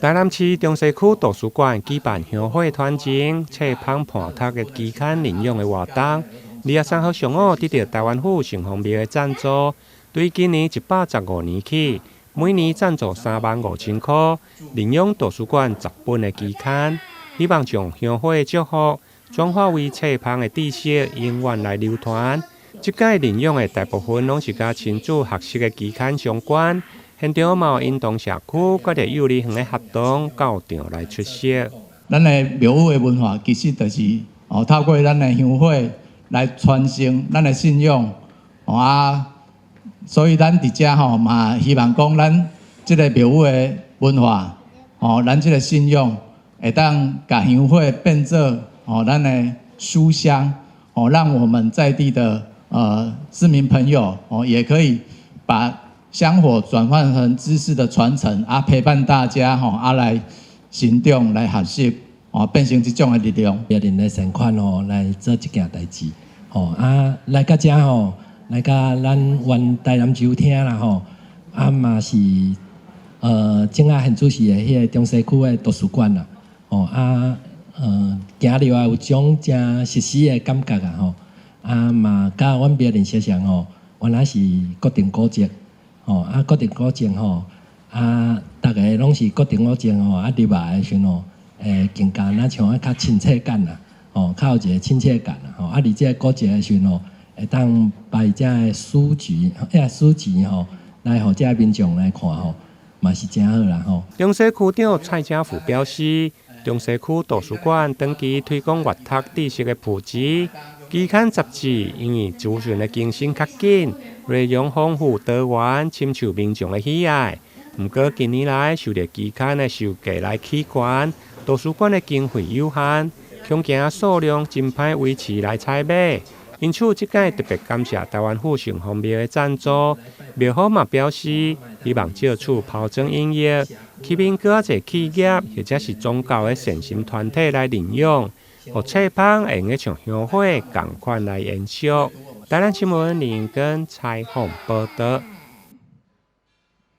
台南市中西區圖書館舉辦鄉會團前冊芳伴讀的期刊領用的活動，2月3號上午得到台灣府城隍廟的贊助，對今年115年起，每年贊助35000塊，領用圖書館10本的期刊，希望將鄉會的祝福轉化為冊芳的知識，永遠來流傳。這屆領用的大部分攏是甲親子學習的期刊相關。現場嘛有引導社區各個幼兒園的學童到場來出席。咱的廟宇的文化其實就是透過咱的鄉會來傳承咱的信仰所以咱佇遮嘛希望講咱這個廟宇的文化咱這個信仰會當甲鄉會變做咱的書香讓我們在地的市民朋友也可以把香火轉換成知識的傳承陪伴大家來行動來學習變成這種的力量。別人的善款來做這件代志來到這來到咱原台南州廳啦嘛是正啊很主席的迄個中西區的圖書館啦行入來有種正熟悉的感覺嘛甲阮別人相像原來是國定古蹟。國定古蹟大家攏是國定古蹟入來的時陣更加像較親切感啦，較有一個親切感啦，而這個古蹟的時陣會當擺這個書局，書籍來互這民眾來看嘛是真好啦中西區長蔡正富表示，中西區圖書館長期推廣閱讀知識的普及。期刊雜誌因為資訊的更新較緊，內容豐富多元，深受民眾的喜愛。不過近年來受到期刊的售價來起懸，圖書館的經費有限，恐驚數量真歹維持來採買。因此，這屆特別感謝台灣府城隍廟的贊助。廟方嘛表示，希望借此拋磚引玉，吸引更多企業或者是宗教的善心團體來領用。和冊芳會用像鄉會同款來延續。台南新聞林跟採訪報道。